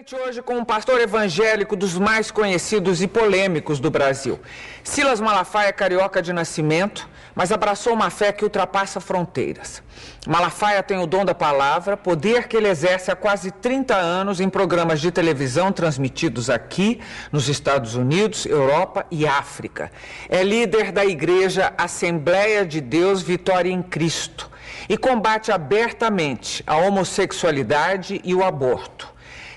Hoje com um pastor evangélico dos mais conhecidos e polêmicos do Brasil. Silas Malafaia é carioca de nascimento, mas abraçou uma fé que ultrapassa fronteiras. Malafaia tem o dom da palavra, poder que ele exerce há quase 30 anos em programas de televisão transmitidos aqui, nos Estados Unidos, Europa e África. É líder da Igreja Assembleia de Deus Vitória em Cristo e combate abertamente a homossexualidade e o aborto.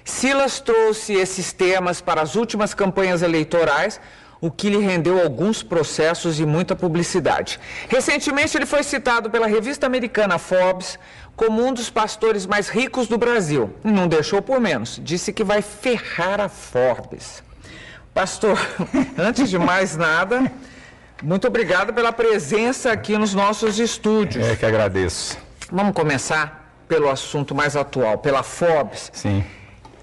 Silas trouxe esses temas para as últimas campanhas eleitorais, o que lhe rendeu alguns processos e muita publicidade. Recentemente, ele foi citado pela revista americana Forbes como um dos pastores mais ricos do Brasil. E não deixou por menos, disse que vai ferrar a Forbes. Pastor, antes de mais nada, muito obrigado pela presença aqui nos nossos estúdios. É que agradeço. Vamos começar pelo assunto mais atual, pela Forbes. Sim.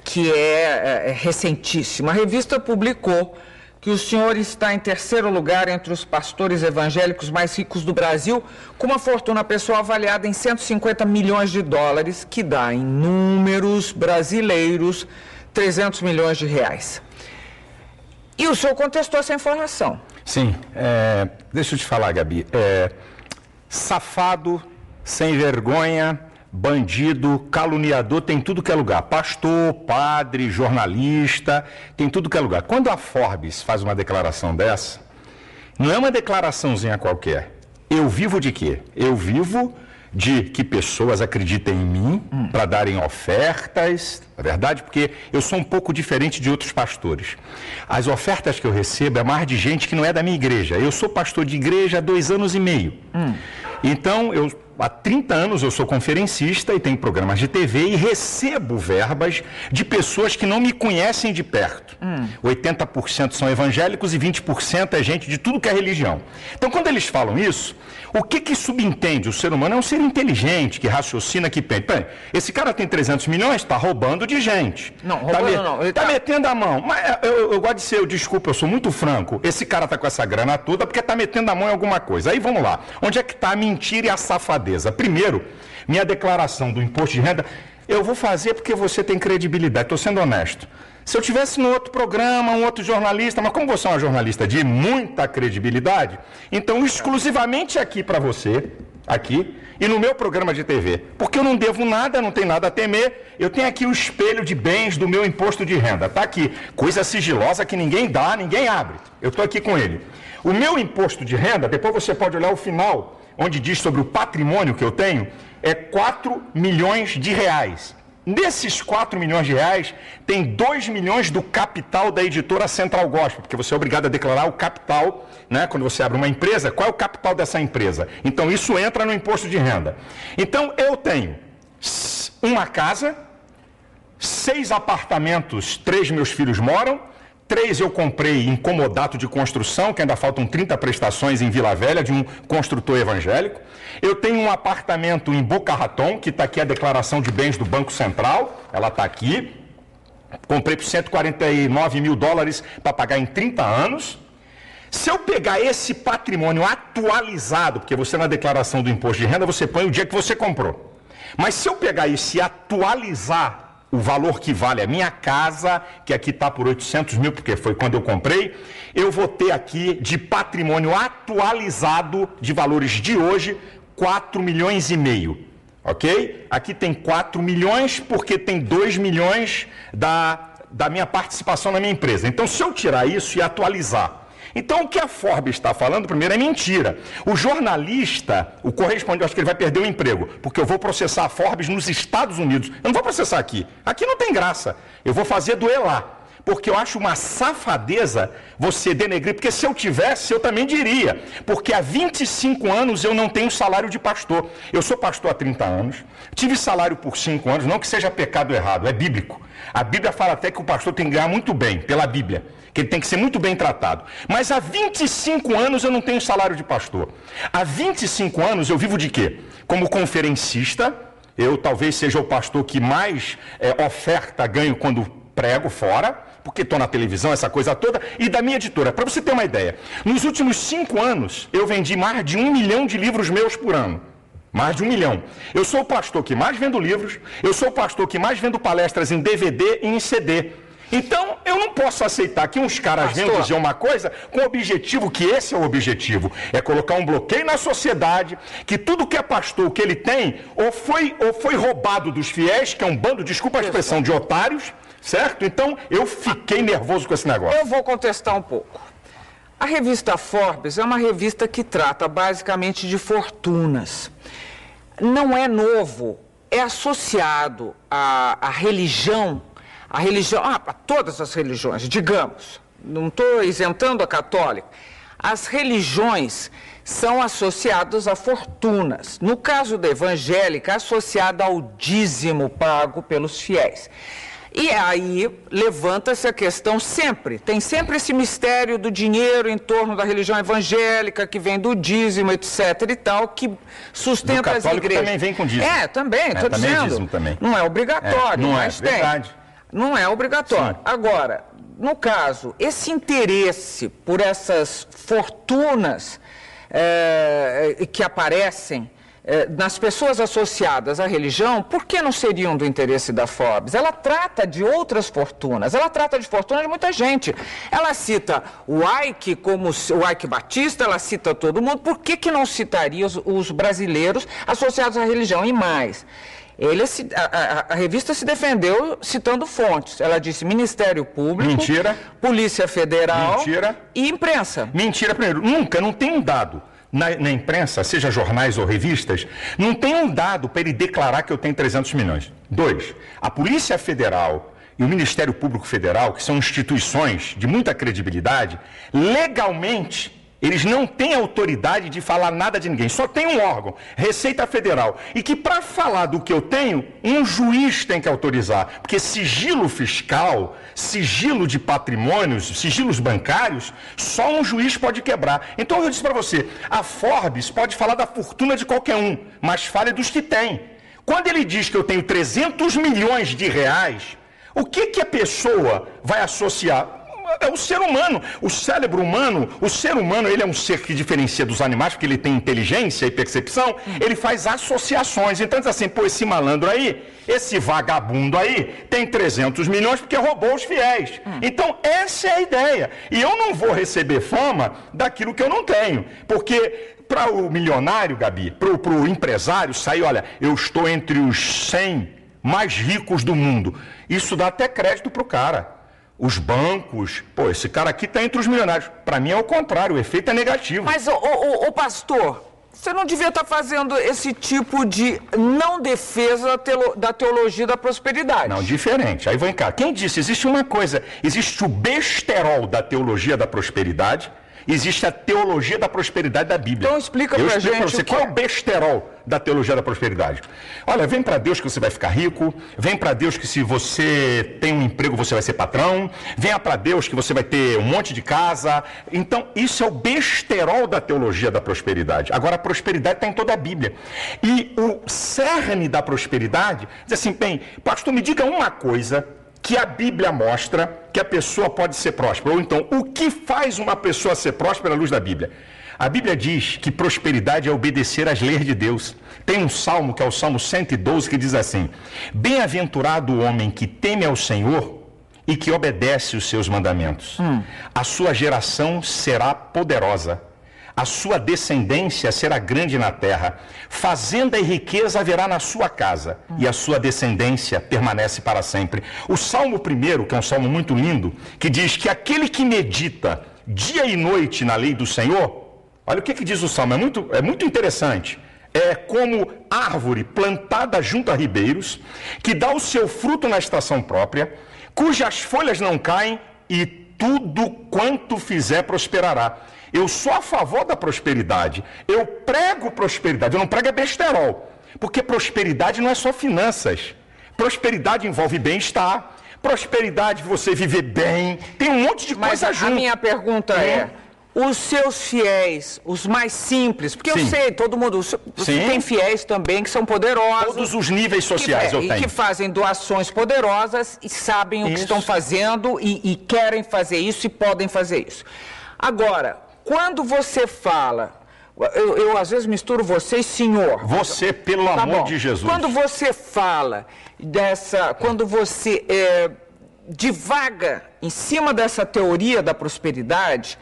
Que é recentíssima. A revista publicou que o senhor está em terceiro lugar entre os pastores evangélicos mais ricos do Brasil, com uma fortuna pessoal avaliada em 150 milhões de dólares, que dá em números brasileiros 300 milhões de reais. E o senhor contestou essa informação. Sim. Deixa eu te falar, Gabi. Safado, sem vergonha, bandido, caluniador, tem tudo que é lugar. Pastor, padre, jornalista, tem tudo que é lugar. Quando a Forbes faz uma declaração dessa, não é uma declaraçãozinha qualquer. Eu vivo de quê? Eu vivo de que pessoas acreditem em mim para darem ofertas, é verdade? Porque eu sou um pouco diferente de outros pastores. As ofertas que eu recebo é mais de gente que não é da minha igreja. Eu sou pastor de igreja há 2 anos e meio. Então, há 30 anos eu sou conferencista e tenho programas de TV e recebo verbas de pessoas que não me conhecem de perto. 80% são evangélicos e 20% é gente de tudo que é religião. Então, quando eles falam isso, o que subentende? O ser humano é um ser inteligente, que raciocina, que pensa. Peraí, esse cara tem 300 milhões, está roubando de gente. Não, roubando não. Está metendo a mão. Mas eu gosto de ser, desculpa, eu sou muito franco. Esse cara está com essa grana toda porque está metendo a mão em alguma coisa. Aí vamos lá. Onde é que está a mentira e a safadeza? Primeiro, minha declaração do imposto de renda, eu vou fazer porque você tem credibilidade. Estou sendo honesto. Se eu tivesse no outro programa, um outro jornalista, mas como você é uma jornalista de muita credibilidade, então exclusivamente aqui para você, aqui, e no meu programa de TV, porque eu não devo nada, não tenho nada a temer, eu tenho aqui o espelho de bens do meu imposto de renda, está aqui, coisa sigilosa que ninguém dá, ninguém abre, eu estou aqui com ele. O meu imposto de renda, depois você pode olhar o final, onde diz sobre o patrimônio que eu tenho, é 4 milhões de reais. Nesses 4 milhões de reais, tem 2 milhões do capital da editora Central Gospel, porque você é obrigado a declarar o capital, né? Quando você abre uma empresa, qual é o capital dessa empresa? Então, isso entra no imposto de renda. Então, eu tenho uma casa, 6 apartamentos, 3 meus filhos moram, 3 eu comprei em comodato de construção, que ainda faltam 30 prestações em Vila Velha, de um construtor evangélico. Eu tenho um apartamento em Boca Raton, que está aqui a declaração de bens do Banco Central, ela está aqui. Comprei por 149 mil dólares para pagar em 30 anos. Se eu pegar esse patrimônio atualizado, porque você na declaração do imposto de renda, você põe o dia que você comprou. Mas se eu pegar isso e atualizar o valor que vale a minha casa, que aqui está por 800 mil, porque foi quando eu comprei, eu vou ter aqui de patrimônio atualizado de valores de hoje, 4 milhões e meio, ok? Aqui tem 4 milhões porque tem 2 milhões da minha participação na minha empresa. Então, se eu tirar isso e atualizar, então, o que a Forbes está falando, primeiro, é mentira. O jornalista, o correspondente, eu acho que ele vai perder o emprego, porque eu vou processar a Forbes nos Estados Unidos. Eu não vou processar aqui. Aqui não tem graça. Eu vou fazer doer lá. Porque eu acho uma safadeza você denegrir, porque se eu tivesse, eu também diria. Porque há 25 anos eu não tenho salário de pastor. Eu sou pastor há 30 anos, tive salário por 5 anos, não que seja pecado errado, é bíblico. A Bíblia fala até que o pastor tem que ganhar muito bem, pela Bíblia, que ele tem que ser muito bem tratado. Mas há 25 anos eu não tenho salário de pastor. Há 25 anos eu vivo de quê? Como conferencista, eu talvez seja o pastor que mais oferta ganho quando prego fora, porque estou na televisão, essa coisa toda, e da minha editora. Para você ter uma ideia, nos últimos 5 anos, eu vendi mais de 1 milhão de livros meus por ano. Mais de 1 milhão. Eu sou o pastor que mais vendo livros, eu sou o pastor que mais vendo palestras em DVD e em CD. Então, eu não posso aceitar que uns caras venham dizer uma coisa com o objetivo, que esse é o objetivo, é colocar um bloqueio na sociedade, que tudo que é pastor, o que ele tem, ou foi roubado dos fiéis, que é um bando, desculpa a expressão, de otários, certo? Então, eu fiquei nervoso com esse negócio. Eu vou contestar um pouco. A revista Forbes é uma revista que trata basicamente de fortunas. Não é novo, é associado à religião, a todas as religiões, digamos, não estou isentando a católica, as religiões são associadas a fortunas. No caso da evangélica, associada ao dízimo pago pelos fiéis. E aí levanta-se a questão tem sempre esse mistério do dinheiro em torno da religião evangélica, que vem do dízimo, etc. e tal, que sustenta as igrejas. Também vem com dízimo. Também, estou dizendo. Dízimo também. Não é obrigatório, mas tem. Verdade. Não é obrigatório. Sim. Agora, no caso, esse interesse por essas fortunas que aparecem nas pessoas associadas à religião, por que não seriam do interesse da Forbes? Ela trata de outras fortunas, ela trata de fortuna de muita gente. Ela cita o Ike como o Ike Batista, ela cita todo mundo, por que não citaria os brasileiros associados à religião? E mais, a revista se defendeu citando fontes. Ela disse Ministério Público, mentira, Polícia Federal, mentira, e imprensa. Mentira, primeiro, não tem um dado na imprensa, seja jornais ou revistas, não tem um dado para ele declarar que eu tenho 300 milhões. 2, a Polícia Federal e o Ministério Público Federal, que são instituições de muita credibilidade, legalmente eles não têm autoridade de falar nada de ninguém, só tem um órgão, Receita Federal, e que para falar do que eu tenho, um juiz tem que autorizar, porque sigilo fiscal, sigilo de patrimônios, sigilos bancários, só um juiz pode quebrar. Então eu disse para você, a Forbes pode falar da fortuna de qualquer um, mas fale dos que tem. Quando ele diz que eu tenho 300 milhões de reais, o que a pessoa vai associar? É o ser humano, o cérebro humano, o ser humano, ele é um ser que diferencia dos animais, porque ele tem inteligência e percepção, ele faz associações. Então, diz assim, pô, esse malandro aí, esse vagabundo aí, tem 300 milhões porque roubou os fiéis. Então, essa é a ideia. E eu não vou receber fama daquilo que eu não tenho, porque para o milionário, Gabi, para o empresário sair, olha, eu estou entre os 100 mais ricos do mundo. Isso dá até crédito para o cara. Os bancos, pô, esse cara aqui está entre os milionários. Para mim é o contrário, o efeito é negativo. Mas, ô pastor, você não devia estar fazendo esse tipo de não defesa da teologia da prosperidade. Não, diferente. Aí vem cá. Quem disse? Existe uma coisa, existe o besterol da teologia da prosperidade, existe a teologia da prosperidade da Bíblia. Então explica pra gente pra você, qual é o besterol da teologia da prosperidade. Olha, vem para Deus que você vai ficar rico, vem para Deus que se você tem um emprego você vai ser patrão, venha para Deus que você vai ter um monte de casa. Então isso é o besterol da teologia da prosperidade. Agora a prosperidade está em toda a Bíblia. E o cerne da prosperidade diz assim, bem, pastor, me diga uma coisa que a Bíblia mostra que a pessoa pode ser próspera. Ou então, o que faz uma pessoa ser próspera à luz da Bíblia? A Bíblia diz que prosperidade é obedecer às leis de Deus. Tem um salmo, que é o Salmo 112, que diz assim, bem-aventurado o homem que teme ao Senhor e que obedece os seus mandamentos. A sua geração será poderosa. A sua descendência será grande na terra. Fazenda e riqueza haverá na sua casa, e a sua descendência permanece para sempre. O Salmo 1, que é um salmo muito lindo, que diz que aquele que medita dia e noite na lei do Senhor, olha o que diz o salmo, é muito interessante. É como árvore plantada junto a ribeiros, que dá o seu fruto na estação própria, cujas folhas não caem, e tudo quanto fizer prosperará. Eu sou a favor da prosperidade. Eu prego prosperidade. Eu não prego besterol. Porque prosperidade não é só finanças. Prosperidade envolve bem-estar. Prosperidade, você viver bem. Tem um monte de coisa junto. Mas a minha pergunta é, os seus fiéis, os mais simples, porque eu sei, todo mundo, você tem fiéis também que são poderosos. Todos os níveis sociais eu tenho. E que fazem doações poderosas e sabem o que estão fazendo e querem fazer isso e podem fazer isso. Agora, quando você fala Eu às vezes misturo você e senhor. Você, pelo amor de Jesus. Quando você fala quando você divaga em cima dessa teoria da prosperidade,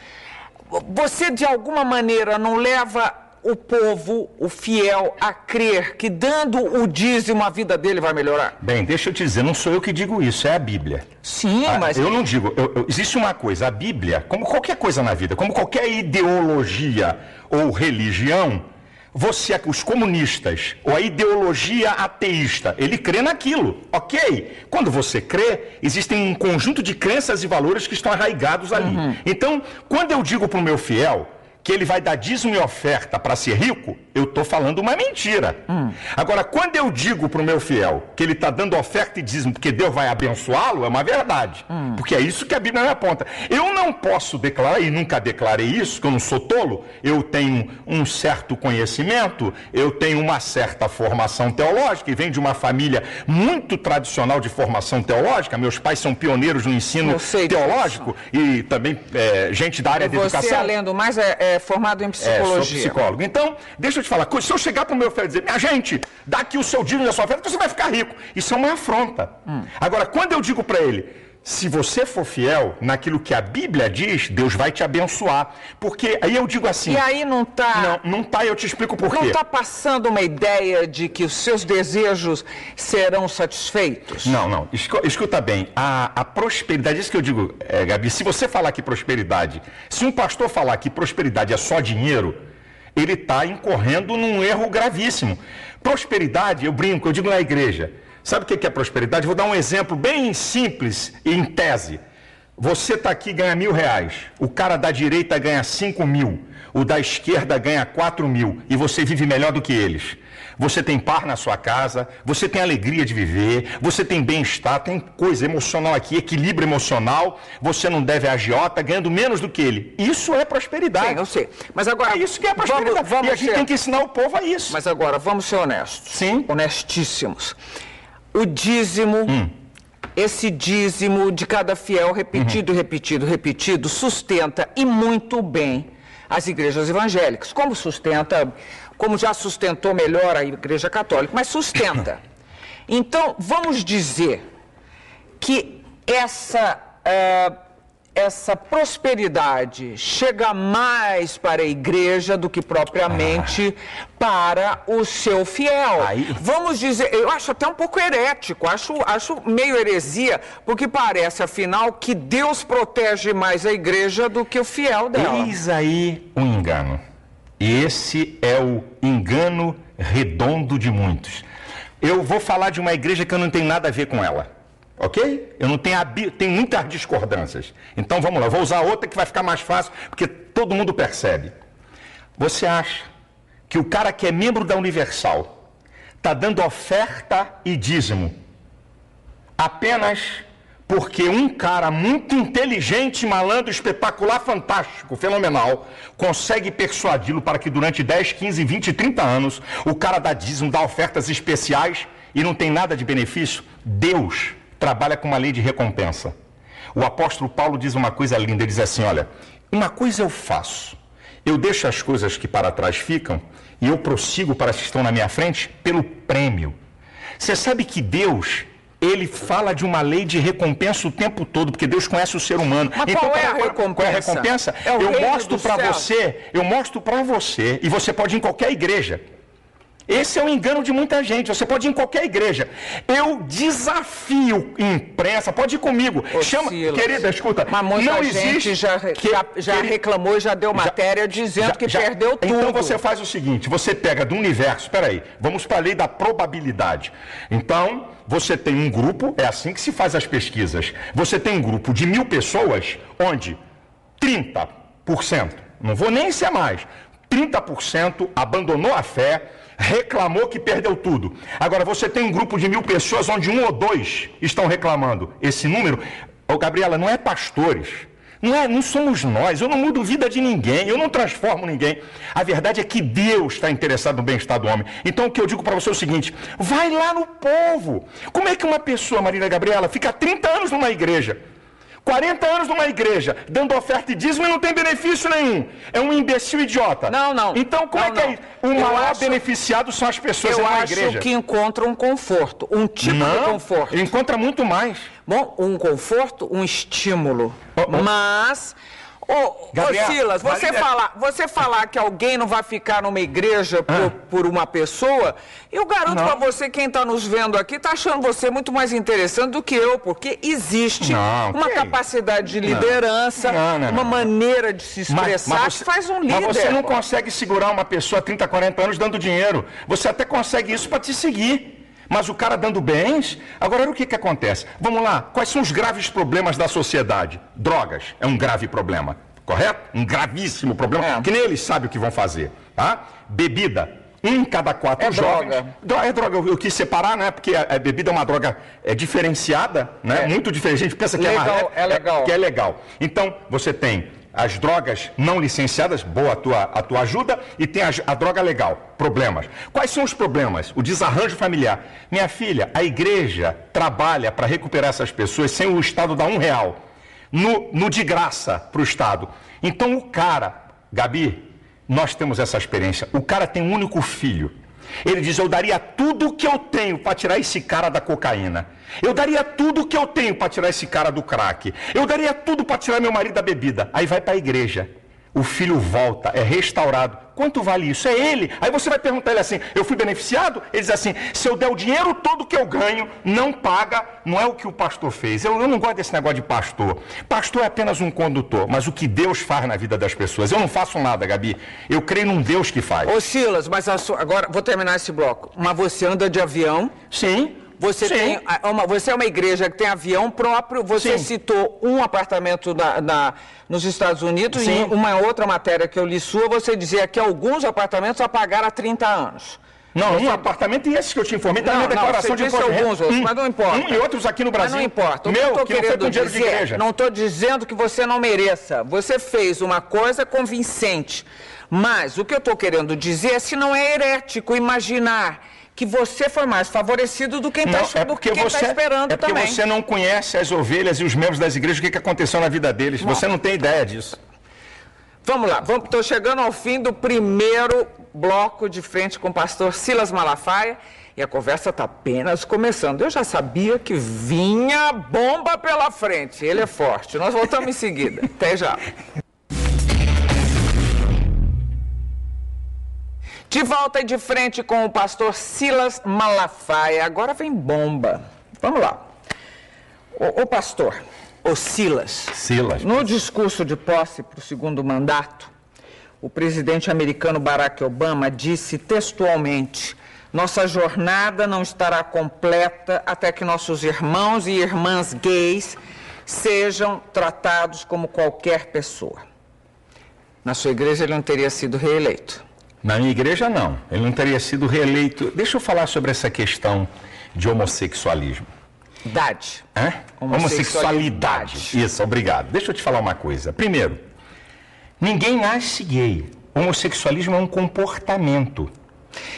você de alguma maneira não leva o povo, o fiel, a crer que dando o dízimo a vida dele vai melhorar? Bem, deixa eu te dizer, não sou eu que digo isso, é a Bíblia. Sim, mas... Eu não digo, existe uma coisa, a Bíblia, como qualquer coisa na vida, como qualquer ideologia ou religião, os comunistas, ou a ideologia ateísta, ele crê naquilo, ok? Quando você crê, existem um conjunto de crenças e valores que estão arraigados ali. Então, quando eu digo para o meu fiel que ele vai dar dízimo e oferta para ser rico, eu estou falando uma mentira. Agora, quando eu digo para o meu fiel que ele está dando oferta e dízimo porque Deus vai abençoá-lo, é uma verdade. Porque é isso que a Bíblia me aponta. Eu não posso declarar, e nunca declarei isso, que eu não sou tolo, eu tenho um certo conhecimento, eu tenho uma certa formação teológica, e venho de uma família muito tradicional de formação teológica, meus pais são pioneiros no ensino teológico, e também gente da área da educação. Você, além do mais, formado em psicologia. Sou psicólogo. Então, deixa eu te falar, se eu chegar para o meu filho e dizer, minha gente, dá aqui o seu dízimo e a sua oferta, você vai ficar rico. Isso é uma afronta. Agora, quando eu digo para ele, se você for fiel naquilo que a Bíblia diz, Deus vai te abençoar. Porque aí eu digo assim... E aí não está... Não está, eu te explico por quê. Não está passando uma ideia de que os seus desejos serão satisfeitos? Não. Escuta bem, a prosperidade, isso que eu digo, Gabi, se você falar que prosperidade, se um pastor falar que prosperidade é só dinheiro, ele está incorrendo num erro gravíssimo. Prosperidade, eu brinco, eu digo na igreja... Sabe o que é prosperidade? Vou dar um exemplo bem simples e em tese. Você está aqui e ganha R$1.000. O cara da direita ganha 5.000. O da esquerda ganha 4.000. E você vive melhor do que eles. Você tem paz na sua casa, você tem alegria de viver, você tem bem-estar, tem coisa emocional aqui, equilíbrio emocional, você não deve a agiota ganhando menos do que ele. Isso é prosperidade. Sim, eu sei. Mas agora... É isso que é prosperidade. E a gente tem que ensinar o povo a isso. Mas agora, vamos ser honestos. Sim. Honestíssimos. O dízimo, esse dízimo de cada fiel repetido, sustenta e muito bem as igrejas evangélicas. Como já sustentou melhor a igreja católica, mas sustenta. Então, vamos dizer que essa prosperidade chega mais para a igreja do que propriamente para o seu fiel. Vamos dizer, eu acho até um pouco herético, acho meio heresia, porque parece, afinal, que Deus protege mais a igreja do que o fiel dela. Eis aí o engano. E esse é o engano redondo de muitos. Eu vou falar de uma igreja que eu não tenho nada a ver com ela. Ok? Eu não tenho muitas discordâncias. Então vamos lá, eu vou usar outra que vai ficar mais fácil, porque todo mundo percebe. Você acha que o cara que é membro da Universal está dando oferta e dízimo apenas porque um cara muito inteligente, malandro, espetacular, fantástico, fenomenal, consegue persuadi-lo para que durante 10, 15, 20, 30 anos o cara dá dízimo, dá ofertas especiais e não tem nada de benefício? Deus trabalha com uma lei de recompensa. O apóstolo Paulo diz uma coisa linda, ele diz assim, olha, uma coisa eu faço, eu deixo as coisas que para trás ficam e eu prossigo para as que estão na minha frente pelo prêmio. Você sabe que Deus, ele fala de uma lei de recompensa o tempo todo, porque Deus conhece o ser humano. Mas então, qual é a recompensa? Qual é a recompensa? Eu mostro para você, e você pode ir em qualquer igreja. Esse é o engano de muita gente. Você pode ir em qualquer igreja. Eu desafio imprensa, pode ir comigo. Chama, querida, escuta. Mas muita gente já reclamou e já deu matéria dizendo que perdeu tudo. Então você faz o seguinte, você pega do universo, espera aí, vamos para a lei da probabilidade. Então, você tem um grupo, é assim que se faz as pesquisas. Você tem um grupo de 1.000 pessoas, onde 30%, não vou nem ser mais, 30% abandonou a fé, reclamou que perdeu tudo. Agora, você tem um grupo de 1.000 pessoas onde 1 ou 2 estão reclamando. Esse número, Gabriela, não é pastores, não somos nós, eu não mudo vida de ninguém, eu não transformo ninguém. A verdade é que Deus está interessado no bem-estar do homem. Então, o que eu digo para você é o seguinte, vai lá no povo. Como é que uma pessoa, Marília Gabriela, fica 30 anos numa igreja? 40 anos numa igreja, dando oferta e dízimo e não tem benefício nenhum. É um imbecil idiota. Não. Então, como é que é isso? O maior beneficiado são as pessoas na igreja. Eu acho que encontram um conforto, um tipo de conforto. Encontra muito mais. Bom, um conforto, um estímulo. Mas... Gabriel, Silas, você falar que alguém não vai ficar numa igreja por uma pessoa, eu garanto para você, quem está nos vendo aqui, está achando você muito mais interessante do que eu, porque existe uma capacidade de liderança, uma maneira de se expressar que faz um líder. Mas você não consegue segurar uma pessoa há 30, 40 anos dando dinheiro. Você até consegue isso para te seguir. Mas o cara dando bens... Agora, o que acontece? Vamos lá, quais são os graves problemas da sociedade? Drogas é um grave problema, correto? Um gravíssimo problema, que nem eles sabem o que vão fazer, tá? Bebida, 1 em cada 4 jovens... É droga, eu quis separar, né? Porque a bebida é uma droga diferenciada, né? Muito diferente, a gente pensa que legal. Que é legal. Então, você tem... as drogas não licenciadas, boa a tua ajuda, e tem a droga legal, problemas. Quais são os problemas? O desarranjo familiar. Minha filha, a igreja trabalha para recuperar essas pessoas sem o Estado dar R$1 no de graça para o Estado. Então o cara, Gabi, nós temos essa experiência, o cara tem um único filho. Ele diz, eu daria tudo o que eu tenho para tirar esse cara da cocaína. Eu daria tudo o que eu tenho para tirar esse cara do crack. Eu daria tudo para tirar meu marido da bebida. Aí vai para a igreja. O filho volta, é restaurado. Quanto vale isso? É ele. Aí você vai perguntar ele assim, eu fui beneficiado? Ele diz assim, se eu der o dinheiro todo que eu ganho, não paga, não é o que o pastor fez. Eu não gosto desse negócio de pastor. Pastor é apenas um condutor, mas o que Deus faz na vida das pessoas. Eu não faço nada, Gabi. Eu creio num Deus que faz. Ô Silas, mas agora, vou terminar esse bloco. Mas você anda de avião? Sim. Você é uma igreja que tem avião próprio, você citou um apartamento nos Estados Unidos, e em uma outra matéria que eu li sua, você dizia que alguns apartamentos apagaram há 30 anos. Não, um apartamento e esse que eu te informei, está na minha declaração de imposto de renda. Alguns outros, mas não importa. E outros aqui no Brasil. Mas não importa. Não estou dizendo que você não mereça. Você fez uma coisa convincente. Mas o que eu estou querendo dizer é se não é herético imaginar que você foi mais favorecido do que quem está esperando também. É porque você não conhece as ovelhas e os membros das igrejas, o que aconteceu na vida deles. Você não tem ideia disso. Vamos lá, estou chegando ao fim do primeiro bloco de frente com o pastor Silas Malafaia e a conversa está apenas começando. Eu já sabia que vinha bomba pela frente, ele é forte. Nós voltamos em seguida. Até já. De volta e de frente com o pastor Silas Malafaia. Agora vem bomba. Vamos lá. O pastor, o Silas. No discurso de posse para o segundo mandato, o presidente americano Barack Obama disse textualmente: nossa jornada não estará completa até que nossos irmãos e irmãs gays sejam tratados como qualquer pessoa. Na sua igreja ele não teria sido reeleito. Na minha igreja, não. Ele não teria sido reeleito. Deixa eu falar sobre essa questão de homossexualismo. Homossexualidade. Isso, obrigado. Deixa eu te falar uma coisa. Primeiro, ninguém nasce gay. Homossexualismo é um comportamento.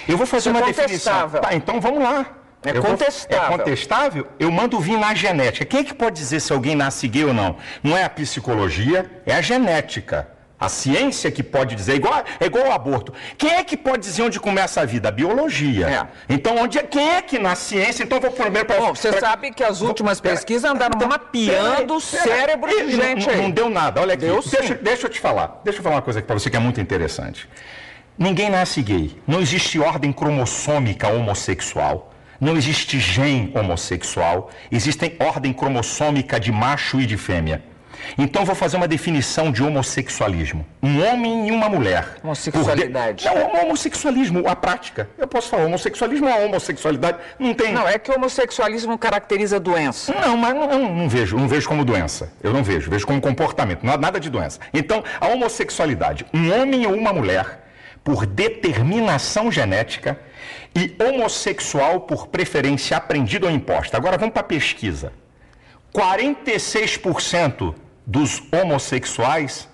Eu vou fazer uma definição. Tá, então vamos lá. É contestável. É contestável? Eu mando vir na genética. Quem é que pode dizer se alguém nasce gay ou não? Não é a psicologia, é a genética. A ciência que pode dizer, é igual ao aborto. Quem é que pode dizer onde começa a vida? A biologia. Então, quem é que na ciência? Então, eu vou primeiro para... Você sabe que as últimas pesquisas andaram mapeando o cérebro de gente aí. Não deu nada. Olha aqui. Deixa eu te falar. Deixa eu falar uma coisa aqui para você que é muito interessante. Ninguém nasce gay. Não existe ordem cromossômica homossexual. Não existe gene homossexual. Existe ordem cromossômica de macho e de fêmea. Então, vou fazer uma definição de homossexualismo. Um homem e uma mulher. Homossexualidade. Não, homossexualismo, a prática. Eu posso falar, homossexualismo ou homossexualidade, não tem... Não, é que o homossexualismo caracteriza doença. Não, mas não vejo como doença. Eu não vejo como comportamento, nada de doença. Então, a homossexualidade, um homem ou uma mulher, por determinação genética, e homossexual por preferência aprendida ou imposta. Agora, vamos para a pesquisa. 46% dos homossexuais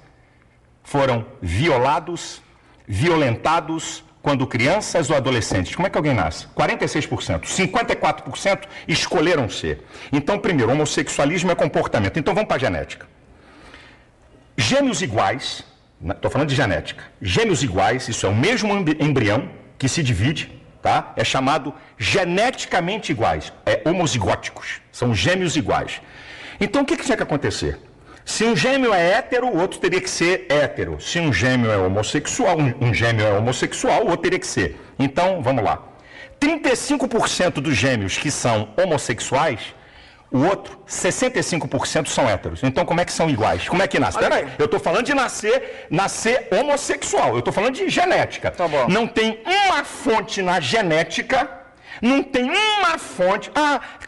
foram violados, violentados quando crianças ou adolescentes. Como é que alguém nasce? 46%. 54% escolheram ser. Então, primeiro, homossexualismo é comportamento. Então, vamos para a genética. Gêmeos iguais, estou falando de genética. Gêmeos iguais, isso é o mesmo embrião que se divide, tá? É chamado geneticamente iguais. É homozigóticos. São gêmeos iguais. Então, o que tinha que acontecer? Se um gêmeo é hétero, o outro teria que ser hétero. Se um gêmeo é homossexual, o outro teria que ser. Então, vamos lá. 35% dos gêmeos que são homossexuais, o outro, 65% são héteros. Então, como é que são iguais? Como é que nasce? Peraí, eu estou falando de nascer homossexual. Eu estou falando de genética. Tá bom. Não tem uma fonte na genética... Não tem uma fonte,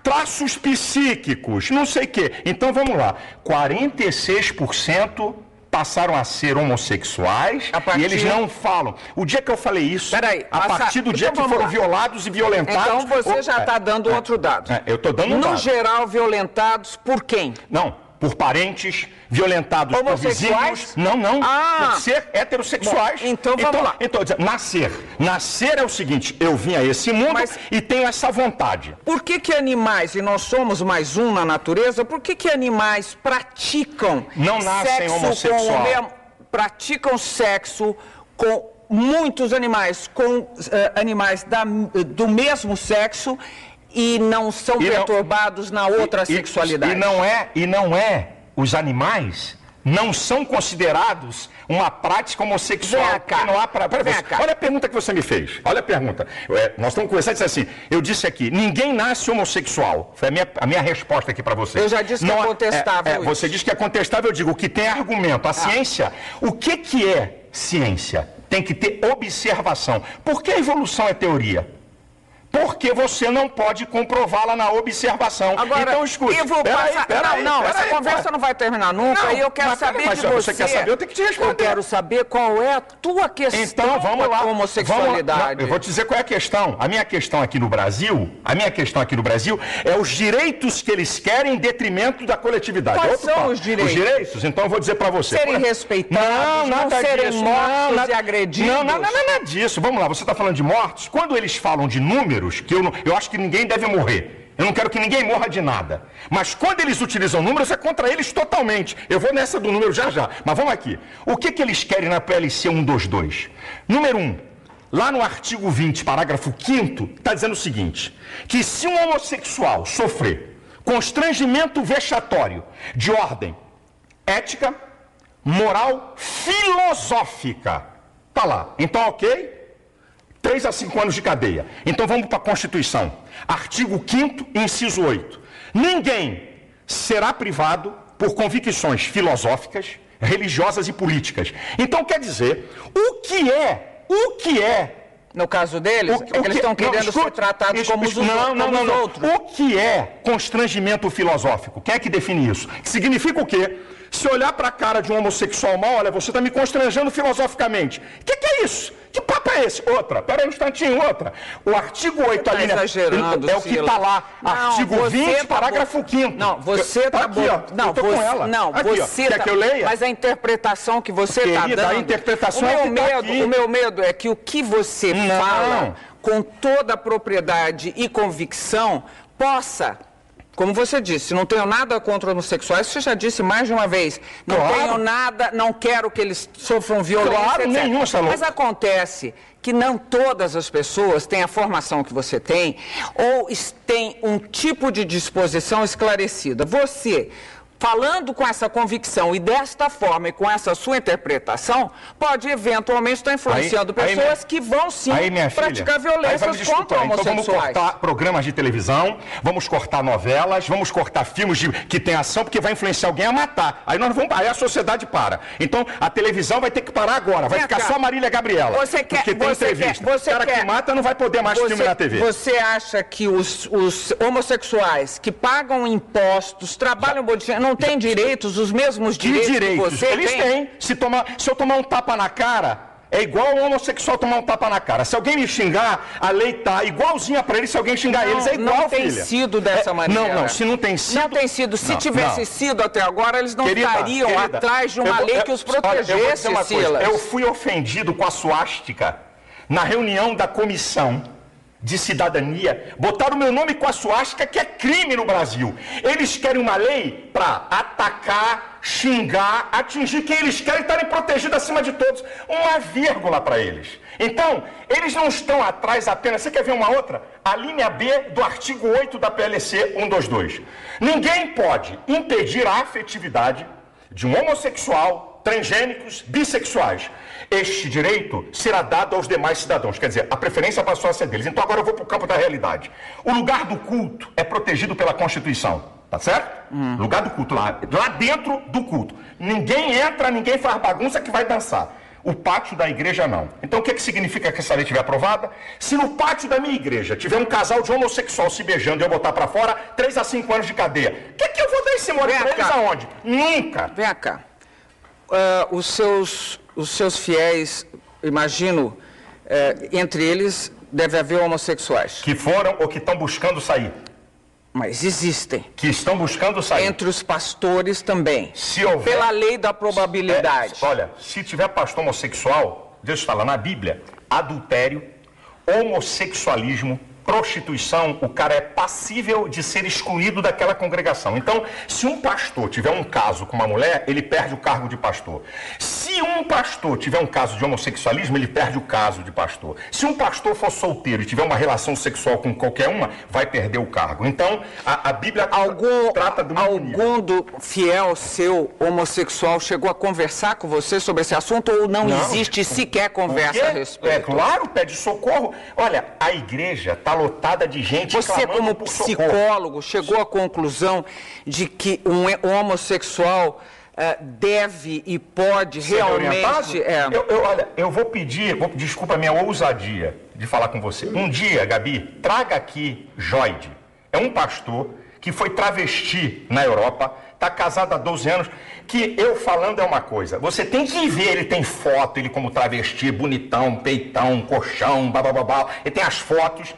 traços psíquicos, não sei o quê. Então vamos lá, 46% passaram a ser homossexuais e eles não falam. O dia que eu falei isso, a partir do dia que foram violados e violentados... Então você já está dando outro dado. Eu estou dando um dado. No geral, violentados por quem? Não. Por parentes, violentados por vizinhos. Não. Por ser heterossexuais. Bom, então vamos lá. Então, nascer. Nascer é o seguinte, eu vim a esse mundo e tenho essa vontade. Por que animais, e nós somos mais um na natureza, por que animais praticam não nascem sexo homossexual? Praticam sexo com muitos animais, com animais do mesmo sexo, e não são perturbados na outra sexualidade. E não é, os animais não são considerados uma prática homossexual. Olha a pergunta que você me fez. Olha a pergunta. Nós estamos conversando e disse assim, eu disse aqui, ninguém nasce homossexual. Foi a minha resposta aqui para você. Eu já disse que é contestável. Você disse que é contestável, eu digo, o que tem argumento. A ciência, o que é ciência? Tem que ter observação. Por que a evolução é teoria? Porque você não pode comprová-la na observação. Agora, então, escute. Essa conversa não vai terminar nunca. E eu quero saber de você. Você quer saber? Eu tenho que te responder. Eu quero saber qual é a tua questão então, vamos lá. com a homossexualidade. Eu vou te dizer qual é a questão. A minha questão aqui no Brasil é os direitos que eles querem em detrimento da coletividade. Quais são os direitos? Os direitos? Então eu vou dizer para você. Serem respeitados, não serem mortos e agredidos. Não, nada disso. Vamos lá, você está falando de mortos? Quando eles falam de números, que eu acho que ninguém deve morrer. Eu não quero que ninguém morra de nada. Mas quando eles utilizam números, é contra eles totalmente. Eu vou nessa do número já. Mas vamos aqui. O que eles querem na PLC 122? Número 1. Lá no artigo 20, parágrafo 5º, está dizendo o seguinte, que se um homossexual sofrer constrangimento vexatório de ordem ética, moral, filosófica, está lá. Então, ok? 3 a 5 anos de cadeia. Então vamos para a Constituição. Artigo 5º, inciso 8. Ninguém será privado por convicções filosóficas, religiosas e políticas. Então quer dizer, o que é... No caso deles, que eles estão querendo ser tratados como os outros. O que é constrangimento filosófico? Quem é que define isso? Significa o quê? Se olhar para a cara de um homossexual mal, olha, você está me constrangendo filosoficamente. O que é isso? Que papo é esse? Pera aí um instantinho, O artigo 8 ali, exagerando, é o que está lá. Artigo 20, parágrafo 5º. Não, você está... Aqui, ó. Eu tô com ela. Não, aqui, você quer que eu leia? Mas a interpretação que você está dando... A interpretação é que tá aqui. O meu medo é que o que você fala, com toda a propriedade e convicção, possa... Como você disse, não tenho nada contra homossexuais, você já disse mais de uma vez. Não tenho nada, não quero que eles sofram violência, etc. Nenhum, mas acontece que não todas as pessoas têm a formação que você tem ou têm um tipo de disposição esclarecida. Você, falando com essa convicção e desta forma e com essa sua interpretação, pode eventualmente estar influenciando pessoas que vão sim praticar violências contra homossexuais. Então vamos cortar programas de televisão, vamos cortar novelas, vamos cortar filmes que tem ação, porque vai influenciar alguém a matar. Aí a sociedade para. Então a televisão vai ter que parar agora, vai ficar só Marília Gabriela. Porque tem entrevista. O cara que mata não vai poder mais filme na TV. Você acha que os homossexuais que pagam impostos, trabalham não têm direitos, os mesmos direitos que você tem? Eles têm. Se eu tomar um tapa na cara, é igual o homossexual tomar um tapa na cara. Se alguém me xingar, a lei tá igualzinha para eles. Se alguém xingar eles, é igual, não tem sido dessa maneira. Não, se não tem sido... Não tem sido. Se tivesse sido até agora, eles não estariam atrás de uma lei que os protegesse, Silas. Eu fui ofendido com a suástica na reunião da comissão de cidadania, botaram o meu nome com a suástica, que é crime no Brasil. Eles querem uma lei para atacar, xingar, atingir quem eles querem, estarem protegidos acima de todos. Uma vírgula para eles. Então, eles não estão atrás apenas... Você quer ver uma outra? A linha B do artigo 8 da PLC 122. Ninguém pode impedir a afetividade de um homossexual, transgênicos, bissexuais. Este direito será dado aos demais cidadãos, quer dizer, a preferência passou a ser deles. Então agora eu vou para o campo da realidade. O lugar do culto é protegido pela Constituição, tá certo? Lugar do culto, lá dentro do culto. Ninguém entra, ninguém faz bagunça que vai dançar. O pátio da igreja não. Então o que significa que essa lei estiver aprovada? Se no pátio da minha igreja tiver um casal de homossexual se beijando e eu botar para fora, 3 a 5 anos de cadeia. O que eu vou dar esse mole para eles aonde? Nunca. Vem cá. Os seus fiéis, imagino, entre eles deve haver homossexuais. Que foram ou que estão buscando sair. Mas existem. Que estão buscando sair. Entre os pastores também. Se houver... Pela lei da probabilidade. Olha, se tiver pastor homossexual, Deus fala na Bíblia, adultério, homossexualismo, prostituição, o cara é passível de ser excluído daquela congregação. Então, se um pastor tiver um caso com uma mulher, ele perde o cargo de pastor. Se um pastor tiver um caso de homossexualismo, ele perde o caso de pastor. Se um pastor for solteiro e tiver uma relação sexual com qualquer uma, vai perder o cargo. Então, a Bíblia trata de uma algum do fiel seu homossexual chegou a conversar com você sobre esse assunto ou não existe sequer conversa a respeito? É claro, pede socorro. Olha, a igreja está lotada de gente. Você, como psicólogo, chegou à conclusão de que um homossexual deve e pode ser realmente... Olha, eu vou pedir, desculpa a minha ousadia de falar com você. Um dia, Gabi, traga aqui Joide. É um pastor que foi travesti na Europa, está casado há 12 anos, que eu falando é uma coisa. Você tem que ver, ele tem foto, ele como travesti, bonitão, peitão, colchão, babababá, ele tem as fotos.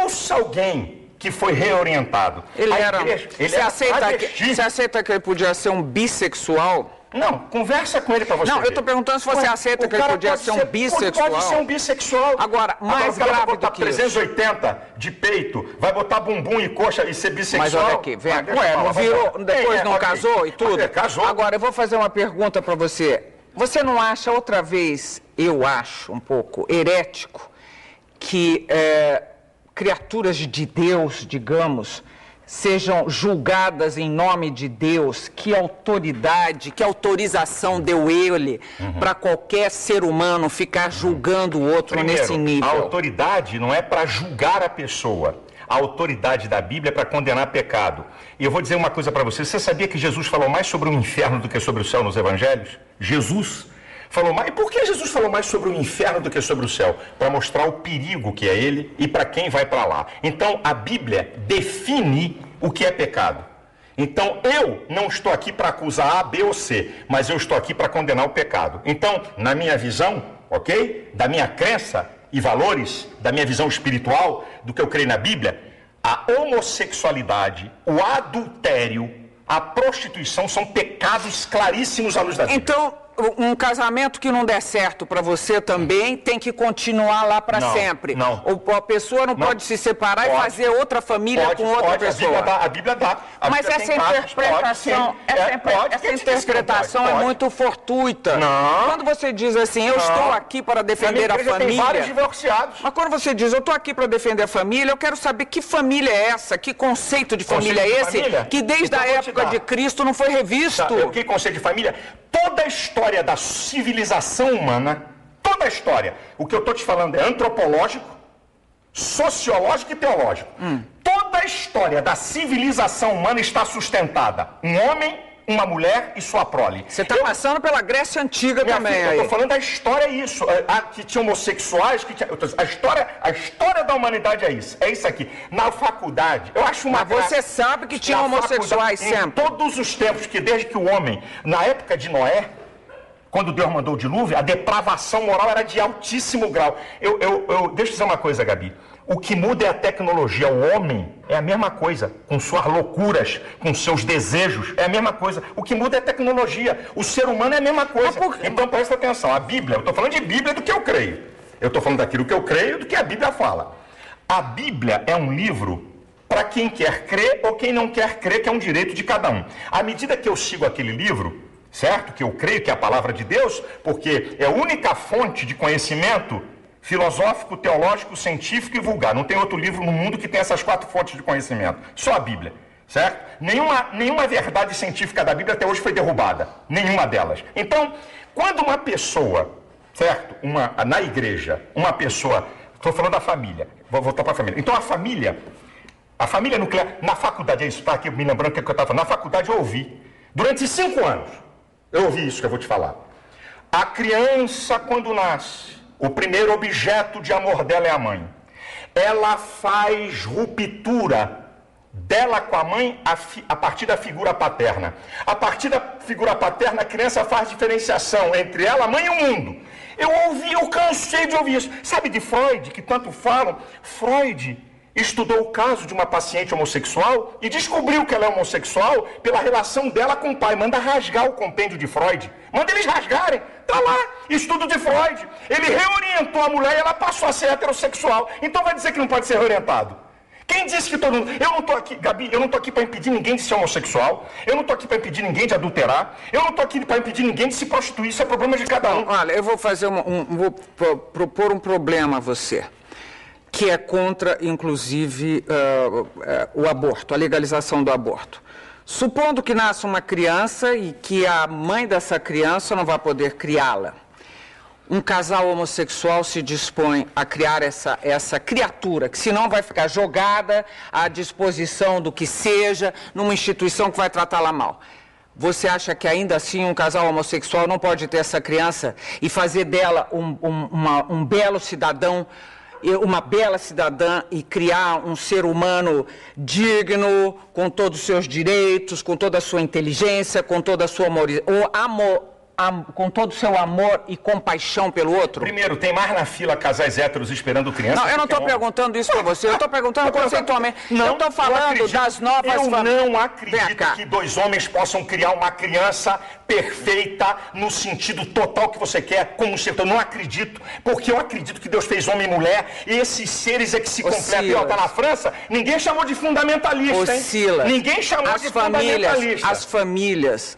Ouça alguém que foi reorientado. Você aceita que ele podia ser um bissexual? Não, conversa com ele para você. Não, ver. eu estou perguntando se você aceita que ele podia ser um bissexual. Pode ser um bissexual. Agora, mais grave vai botar do que 380 isso. de peito, vai botar bumbum e coxa e ser bissexual. Mas olha aqui, não virou, depois não casou e tudo? Casou. Agora, eu vou fazer uma pergunta para você. Você não acha outra vez, eu acho um pouco herético, que criaturas de Deus, digamos, sejam julgadas em nome de Deus? Que autoridade, que autorização deu ele para qualquer ser humano ficar julgando o outro nesse nível? A autoridade não é para julgar a pessoa. A autoridade da Bíblia é para condenar pecado. E eu vou dizer uma coisa para você. Você sabia que Jesus falou mais sobre o inferno do que sobre o céu nos evangelhos? Jesus falou mais. E por que Jesus falou mais sobre o inferno do que sobre o céu? Para mostrar o perigo que é ele e para quem vai para lá. Então, a Bíblia define o que é pecado. Então, eu não estou aqui para acusar A, B ou C, mas eu estou aqui para condenar o pecado. Então, na minha visão, ok? Da minha crença e valores, da minha visão espiritual, do que eu creio na Bíblia, a homossexualidade, o adultério, a prostituição são pecados claríssimos à luz da Bíblia. Então, um casamento que não der certo para você também tem que continuar lá para sempre. Não. A pessoa não pode se separar e fazer outra família com outra pessoa. A Bíblia dá. Mas essa interpretação é muito fortuita. Não. Quando você diz assim, eu estou aqui para defender a família. Tem vários divorciados. Mas quando você diz, eu estou aqui para defender a família, eu quero saber que família é essa, que conceito de família é esse, que desde a época de Cristo não foi revisto. Que conceito de família? Toda a história da civilização humana, toda a história, o que eu estou te falando é antropológico, sociológico e teológico. Toda a história da civilização humana está sustentada. Um homem, uma mulher e sua prole. Você está passando pela Grécia Antiga também. Eu estou falando da história, é isso. Que tinha homossexuais, a história da humanidade é isso. É isso aqui. Na faculdade, eu acho uma... Mas você sabe que tinha homossexuais sempre. Em todos os tempos, que desde que o homem, na época de Noé, quando Deus mandou o dilúvio, a depravação moral era de altíssimo grau. Deixa eu dizer uma coisa, Gabi. O que muda é a tecnologia. O homem é a mesma coisa, com suas loucuras, com seus desejos, é a mesma coisa. O que muda é a tecnologia. O ser humano é a mesma coisa. Então presta atenção, a Bíblia, eu estou falando de Bíblia do que eu creio. Eu estou falando daquilo que eu creio e do que a Bíblia fala. A Bíblia é um livro para quem quer crer ou quem não quer crer, que é um direito de cada um. À medida que eu sigo aquele livro, certo? Que eu creio que é a palavra de Deus, porque é a única fonte de conhecimento filosófico, teológico, científico e vulgar. Não tem outro livro no mundo que tenha essas 4 fontes de conhecimento. Só a Bíblia, certo? Nenhuma verdade científica da Bíblia até hoje foi derrubada. Nenhuma delas. Então, quando uma pessoa, certo? Na igreja, uma pessoa... Estou falando da família. Vou voltar para a família. Então, a família nuclear, na faculdade, é isso, está aqui me lembrando o que eu estava falando. Na faculdade eu ouvi, durante 5 anos, eu ouvi isso que eu vou te falar. A criança, quando nasce, o primeiro objeto de amor dela é a mãe. Ela faz ruptura dela com a mãe a partir da figura paterna. A partir da figura paterna, a criança faz diferenciação entre ela, a mãe e o mundo. Eu cansei de ouvir isso. Sabe de Freud, que tanto falam? Freud estudou o caso de uma paciente homossexual e descobriu que ela é homossexual pela relação dela com o pai. Manda rasgar o compêndio de Freud. Manda eles rasgarem. Está lá, estudo de Freud. Ele reorientou a mulher e ela passou a ser heterossexual. Então vai dizer que não pode ser reorientado? Quem disse que todo mundo... Eu não estou aqui, Gabi, eu não estou aqui para impedir ninguém de ser homossexual. Eu não estou aqui para impedir ninguém de adulterar. Eu não estou aqui para impedir ninguém de se prostituir. Isso é problema de cada um. Olha, eu vou fazer vou propor um problema a você, que é contra, inclusive, o aborto, a legalização do aborto. Supondo que nasça uma criança e que a mãe dessa criança não vai poder criá-la. Um casal homossexual se dispõe a criar essa criatura, que senão vai ficar jogada à disposição do que seja, numa instituição que vai tratá-la mal. Você acha que ainda assim um casal homossexual não pode ter essa criança e fazer dela um belo cidadão, uma bela cidadã e criar um ser humano digno, com todos os seus direitos, com toda a sua inteligência, com toda a sua com todo o seu amor e compaixão pelo outro? Primeiro, tem mais na fila casais héteros esperando criança? Não, eu não estou perguntando isso para você, eu estou perguntando conceitualmente. Eu estou falando das novas famílias. Eu não acredito que 2 homens possam criar uma criança perfeita no sentido total que você quer, como ser. Eu não acredito, porque eu acredito que Deus fez homem e mulher, e esses seres é que se completam. E está na França, ninguém chamou de fundamentalista, hein? Ninguém chamou de fundamentalista. As famílias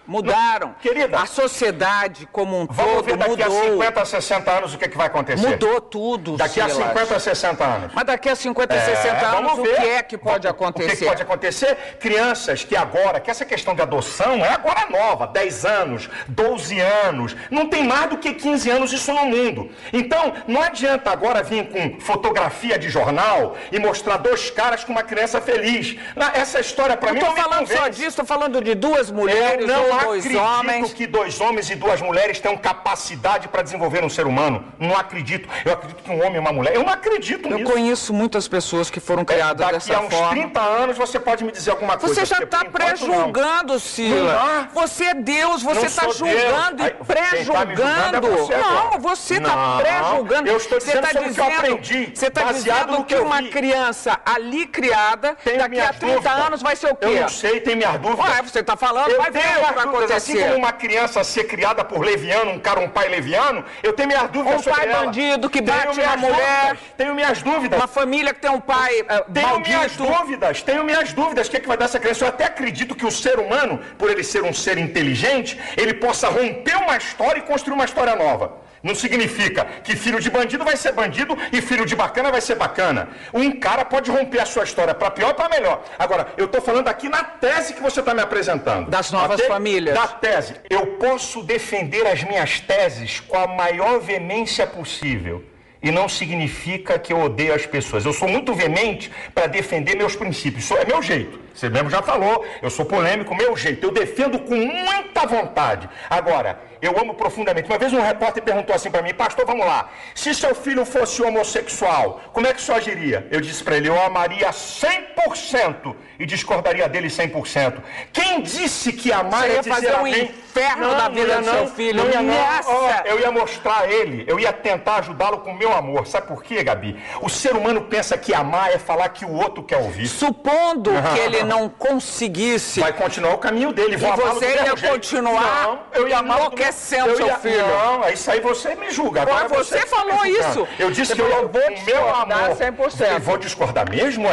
mudaram. Querida, a sociedade como um vamos ver daqui mudou. a 50, 60 anos o que vai acontecer. Mudou tudo, daqui Silas. a 50, 60 anos. Mas daqui a 50, 60 anos, o que é que pode acontecer? O que pode acontecer? Crianças que agora, que essa questão de adoção é agora nova, 10 anos, 12 anos, não tem mais do que 15 anos isso no mundo. Então, não adianta agora vir com fotografia de jornal e mostrar 2 caras com uma criança feliz. Essa história para mim não me convence. Não estou falando só disso, estou falando de 2 mulheres ou 2 homens. Acredito que 2 homens e 2 mulheres tenham capacidade para desenvolver um ser humano. Não acredito. Eu acredito que um homem e uma mulher... Eu não acredito nisso. Eu conheço muitas pessoas que foram criadas dessa forma. Daqui a uns 30 anos você pode me dizer alguma coisa. Você já está pré-julgando, Silas. Você é Deus, você está julgando e pré-julgando. Não, você está pré-julgando. Eu estou dizendo o que eu aprendi. Você está dizendo que uma criança ali criada, daqui a 30 anos vai ser o quê? Eu não sei, tem minhas dúvidas. Você está falando, vai ver o que vai acontecer. Assim como uma criança ser criada por leviano, um pai leviano, eu tenho minhas dúvidas sobre ela. Um pai bandido que bate na mulher. Tenho minhas dúvidas. Uma família que tem um pai maldito. Tenho minhas dúvidas. O que vai dar essa criança? Eu até acredito que o ser humano, por ele ser um ser inteligente, ele possa romper uma história e construir uma história nova. Não significa que filho de bandido vai ser bandido e filho de bacana vai ser bacana. Um cara pode romper a sua história para pior ou para melhor. Agora, eu estou falando aqui na tese que você está me apresentando. Das novas famílias. Da tese. Eu posso defender as minhas teses com a maior veemência possível. E não significa que eu odeio as pessoas. Eu sou muito veemente para defender meus princípios. Isso é meu jeito. Você mesmo já falou, eu sou polêmico, meu jeito. Eu defendo com muita vontade. Agora, eu amo profundamente. Uma vez um repórter perguntou assim para mim: pastor, vamos lá, se seu filho fosse homossexual, como é que o senhor agiria? Eu disse para ele: eu amaria 100% e discordaria dele 100%. Quem disse que amar é dizer fazer um inferno da vida do seu filho? Eu ia mostrar a ele, eu ia tentar ajudá-lo com o meu amor. Sabe por quê, Gabi? O ser humano pensa que amar é falar que o outro quer ouvir. Supondo que ele não conseguisse... Vai continuar o caminho dele. E você ia continuar enlouquecendo seu filho. Não, isso aí você me julga. Agora você falou isso. Eu disse que eu vou discordar 100%. Eu vou discordar mesmo?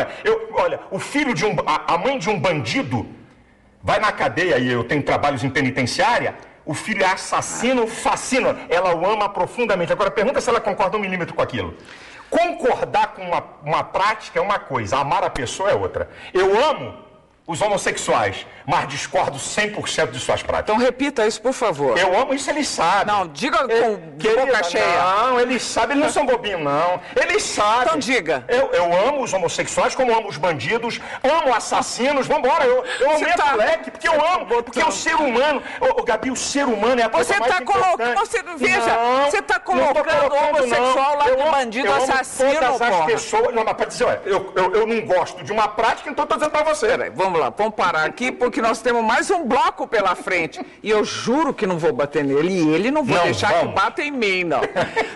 Olha, o filho de a mãe de um bandido vai na cadeia e eu tenho trabalhos em penitenciária, o filho é assassino, fascina. Ela o ama profundamente. Agora pergunta se ela concorda 1 milímetro com aquilo. Concordar com uma prática é uma coisa, amar a pessoa é outra. Eu amo os homossexuais, mas discordo 100% de suas práticas. Então repita isso, por favor. Eu amo isso, eles sabem. Não, diga com boca cheia. Não, eles sabem, eles não são bobinhos, não. Eles sabem. Então diga. Eu amo os homossexuais, como amo os bandidos, amo assassinos, vambora, eu aumento o leque, porque eu amo, porque o ser humano, Gabi, o ser humano é a coisa mais importante. Veja, você está colocando o homossexual lá de bandido, assassino, todas as pessoas, não, mas para dizer, olha, eu não gosto de uma prática, então estou dizendo para você. Peraí, vamos lá, vamos parar aqui, porque nós temos mais um bloco pela frente. E eu juro que não vou bater nele. E ele não vou deixar que bata em mim, não.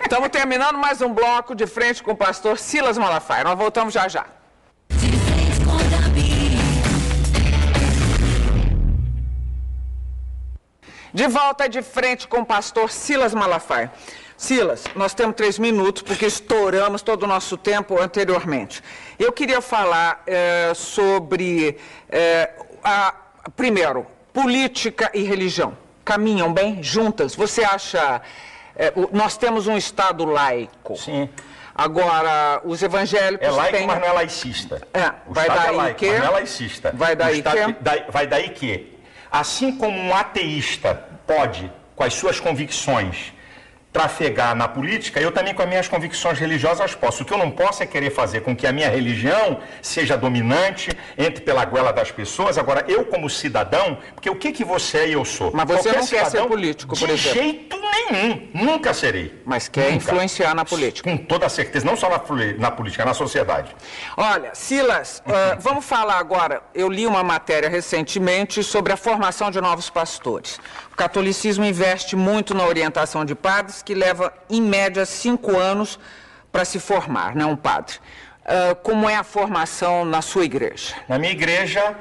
Estamos terminando mais um bloco de frente com o pastor Silas Malafaia. Nós voltamos já já. De volta de frente com o pastor Silas Malafaia. Silas, nós temos 3 minutos, porque estouramos todo o nosso tempo anteriormente. Eu queria falar sobre, primeiro, política e religião. Caminham bem juntas? Você acha... nós temos um Estado laico. Sim. Agora, os evangélicos é laico, mas não é laicista. O vai daí laico, que... mas não é laicista. Vai daí que... Vai daí que, assim como um ateísta pode, com as suas convicções, trafegar na política, eu também com as minhas convicções religiosas posso. O que eu não posso é querer fazer com que a minha religião seja dominante, entre pela goela das pessoas. Agora, eu como cidadão, porque o que você é e eu sou? Mas você não quer ser político, por exemplo? De jeito nenhum, nunca serei. Mas quer influenciar na política? Com toda certeza, não só na política, na sociedade. Olha, Silas, vamos falar agora, eu li uma matéria recentemente sobre a formação de novos pastores. O catolicismo investe muito na orientação de padres, que leva, em média, 5 anos para se formar, né, um padre. Como é a formação na sua igreja? Na minha igreja,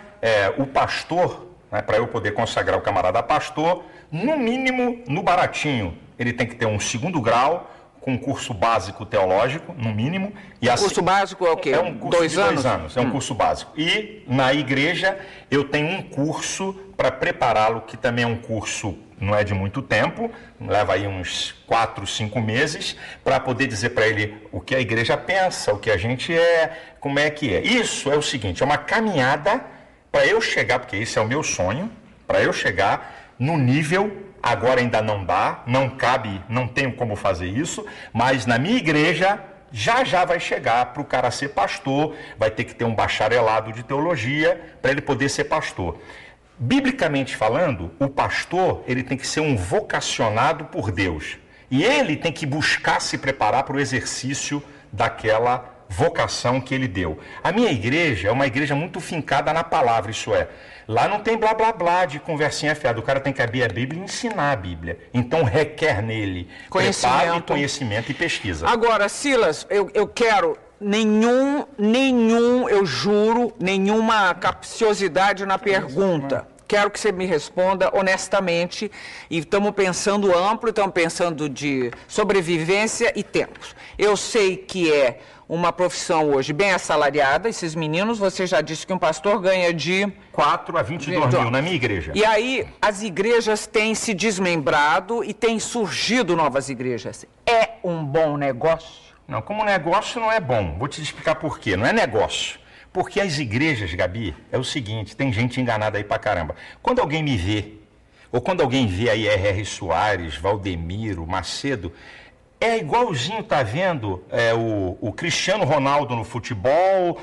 o pastor, né, para eu poder consagrar o camarada pastor, no mínimo, no baratinho, ele tem que ter um 2º grau, com um curso básico teológico, no mínimo. E assim, curso básico é o quê? É um curso de 2 anos, é um curso básico. E na igreja eu tenho um curso para prepará-lo, que também é um curso, não é de muito tempo, leva aí uns 4, 5 meses, para poder dizer para ele o que a igreja pensa, o que a gente é, como é que é. Isso é o seguinte, é uma caminhada para eu chegar, porque esse é o meu sonho, para eu chegar no nível... Agora ainda não dá, não cabe, não tenho como fazer isso, mas na minha igreja já vai chegar para o cara ser pastor, vai ter que ter um bacharelado de teologia para ele poder ser pastor. Biblicamente falando, o pastor ele tem que ser um vocacionado por Deus e ele tem que buscar se preparar para o exercício daquela vocação que ele deu. A minha igreja é uma igreja muito fincada na palavra, isso é, lá não tem blá blá blá de conversinha fiada, o cara tem que abrir a Bíblia e ensinar a Bíblia, então requer nele preparo, conhecimento e pesquisa. Agora, Silas, eu quero eu juro, nenhuma capciosidade na pergunta. Quero que você me responda honestamente, e estamos pensando amplo, estamos pensando de sobrevivência e tempos. Eu sei que é uma profissão hoje bem assalariada, esses meninos, você já disse que um pastor ganha de... 4 a 22 mil na minha igreja. E aí, as igrejas têm se desmembrado e têm surgido novas igrejas. É um bom negócio? Não, como negócio não é bom. Vou te explicar por quê. Não é negócio. Porque as igrejas, Gabi, é o seguinte, tem gente enganada aí pra caramba. Quando alguém me vê, ou quando alguém vê aí R.R. Soares, Valdemiro, Macedo... É igualzinho, tá vendo, o Cristiano Ronaldo no futebol.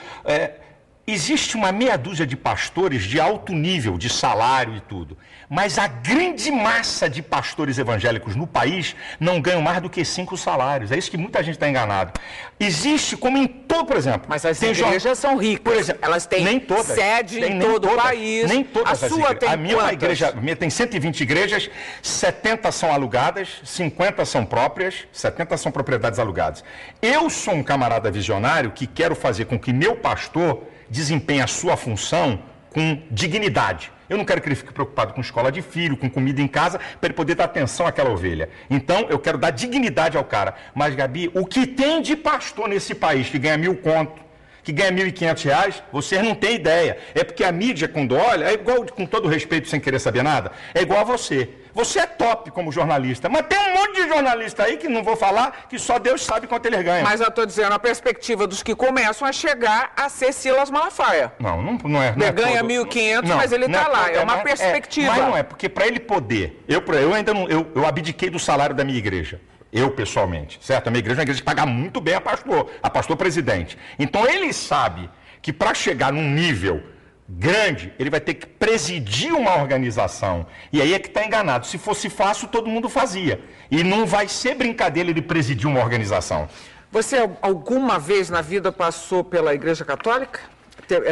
Existe uma meia dúzia de pastores de alto nível, de salário e tudo. Mas a grande massa de pastores evangélicos no país não ganham mais do que 5 salários. É isso que muita gente está enganado. Existe, como em todo, por exemplo... Mas as igrejas são ricas. Por exemplo, elas têm sede em todo o país. Nem todas a sua tem a minha igreja tem 120 igrejas, 70 são alugadas, 50 são próprias, 70 são propriedades alugadas. Eu sou um camarada visionário que quero fazer com que meu pastor desempenhe a sua função com dignidade. Eu não quero que ele fique preocupado com escola de filho, com comida em casa, para ele poder dar atenção àquela ovelha. Então, eu quero dar dignidade ao cara. Mas, Gabi, o que tem de pastor nesse país que ganha 1.000 conto, que ganha R$1.500, vocês não têm ideia. É porque a mídia, quando olha, é igual, com todo respeito, sem querer saber nada, é igual a você. Você é top como jornalista, mas tem um monte de jornalista aí que não vou falar, que só Deus sabe quanto eles ganham. Mas eu estou dizendo, a perspectiva dos que começam a chegar a ser Silas Malafaia. Não é. Ele ganha 1.500, mas ele está lá. É uma perspectiva. Mas não é, porque para ele poder... Eu ainda não... Eu abdiquei do salário da minha igreja. Eu, pessoalmente, certo? A minha igreja é uma igreja que paga muito bem a pastor presidente. Então, ele sabe que para chegar num nível grande, ele vai ter que presidir uma organização. E aí é que está enganado. Se fosse fácil, todo mundo fazia. E não vai ser brincadeira ele presidir uma organização. Você alguma vez na vida passou pela Igreja Católica?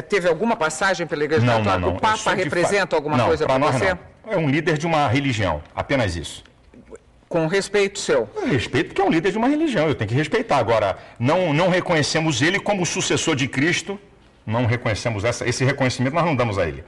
Teve alguma passagem pela Igreja Católica? Não. O Papa representa alguma coisa para você? Não. É um líder de uma religião, apenas isso. Com respeito seu? Eu respeito porque é um líder de uma religião, eu tenho que respeitar. Agora, não reconhecemos ele como sucessor de Cristo, não reconhecemos esse reconhecimento, nós não damos a ele.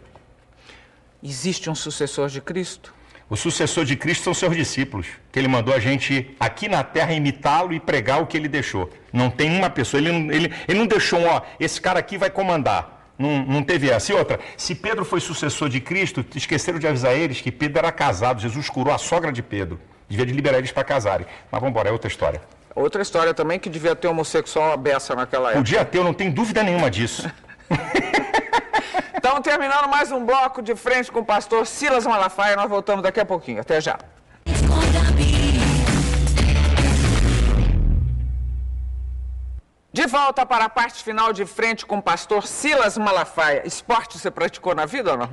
Existe um sucessor de Cristo? O sucessor de Cristo são seus discípulos, que ele mandou a gente aqui na terra imitá-lo e pregar o que ele deixou. Não tem uma pessoa, ele não deixou esse cara aqui vai comandar. Não teve essa. E outra, se Pedro foi sucessor de Cristo, esqueceram de avisar eles que Pedro era casado, Jesus curou a sogra de Pedro. Devia de liberar eles para casarem. Mas vamos embora, é outra história. Outra história também que devia ter homossexual à beça naquela época. Podia ter, eu não tenho dúvida nenhuma disso. Então, terminando mais um bloco de frente com o pastor Silas Malafaia, nós voltamos daqui a pouquinho. Até já. De volta para a parte final de frente com o pastor Silas Malafaia. Esporte você praticou na vida ou não?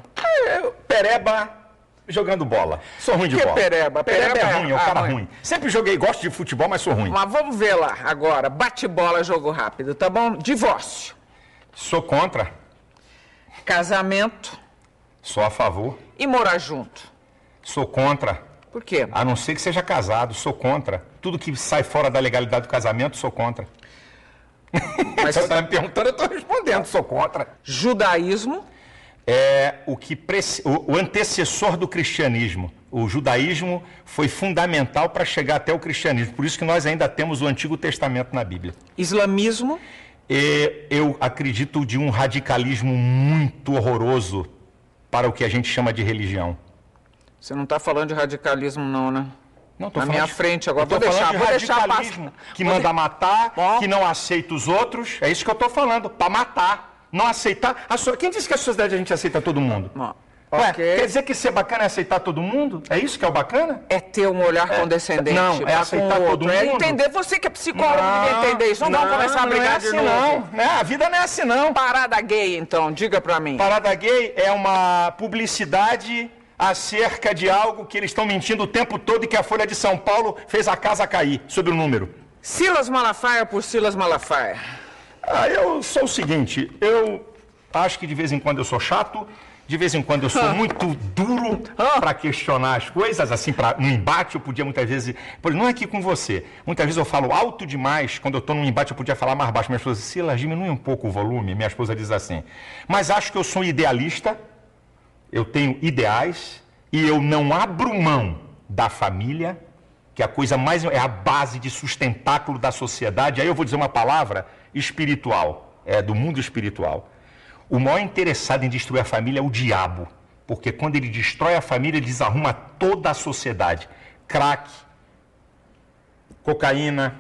Pereba jogando bola. Sou ruim de bola. Pereba? Pereba é ruim, é um cara ruim. Sempre joguei, gosto de futebol, mas sou ruim. Mas vamos ver lá agora. Bate-bola, jogo rápido, tá bom? Divórcio. Sou contra. Casamento. Sou a favor. E morar junto. Sou contra. Por quê? A não ser que seja casado, sou contra. Tudo que sai fora da legalidade do casamento, sou contra. Mas você está me perguntando, eu estou respondendo, sou contra. Judaísmo. É o antecessor do cristianismo. O judaísmo foi fundamental para chegar até o cristianismo. Por isso que nós ainda temos o Antigo Testamento na Bíblia. Islamismo. Eu acredito de um radicalismo muito horroroso para o que a gente chama de religião. Você não está falando de radicalismo não, né? Não, tô na falando minha frente agora. Vou deixar radicalismo que manda matar, que não aceita os outros. É isso que eu estou falando, para matar. Não aceitar. Quem disse que a sociedade a gente aceita todo mundo? Ué, quer dizer que ser bacana é aceitar todo mundo? É isso que é o bacana? É ter um olhar condescendente. Não, é aceitar todo mundo. É entender. Você que é psicólogo, ninguém entender isso. Não vamos começar a brigar de novo. Não, a vida não é assim, não. Parada gay, então, diga pra mim. Parada gay é uma publicidade acerca de algo que eles estão mentindo o tempo todo e que a Folha de São Paulo fez a casa cair, sobre o número. Silas Malafaia por Silas Malafaia. Eu sou o seguinte, eu acho que de vez em quando eu sou chato, de vez em quando eu sou muito duro para questionar as coisas, assim, no embate eu podia muitas vezes... Não é aqui com você, muitas vezes eu falo alto demais, quando eu estou num embate eu podia falar mais baixo. Minha esposa diz, Silas, diminui um pouco o volume, minha esposa diz assim. Mas acho que eu sou um idealista, eu tenho ideais e eu não abro mão da família, que a coisa mais é a base de sustentáculo da sociedade. Aí eu vou dizer uma palavra espiritual, do mundo espiritual. O maior interessado em destruir a família é o diabo, porque quando ele destrói a família, ele desarruma toda a sociedade. Crack, cocaína,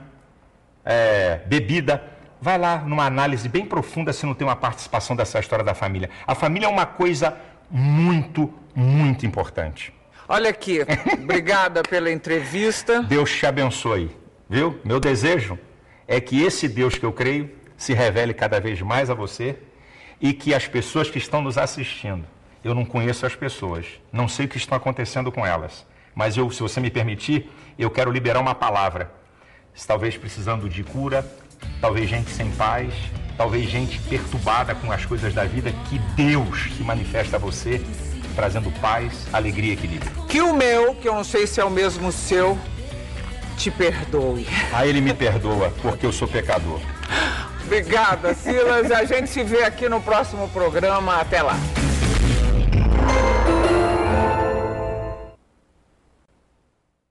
bebida. Vai lá numa análise bem profunda se não tem uma participação dessa história da família. A família é uma coisa muito, muito importante. Olha aqui, obrigada pela entrevista. Deus te abençoe, viu? Meu desejo é que esse Deus que eu creio se revele cada vez mais a você e que as pessoas que estão nos assistindo, eu não conheço as pessoas, não sei o que está acontecendo com elas, mas se você me permitir, eu quero liberar uma palavra. Talvez precisando de cura, talvez gente sem paz, talvez gente perturbada com as coisas da vida, que Deus se manifesta a você, trazendo paz, alegria e equilíbrio. Que o meu, que eu não sei se é o mesmo seu, te perdoe. Ele me perdoa, porque eu sou pecador. Obrigada, Silas. A gente se vê aqui no próximo programa. Até lá.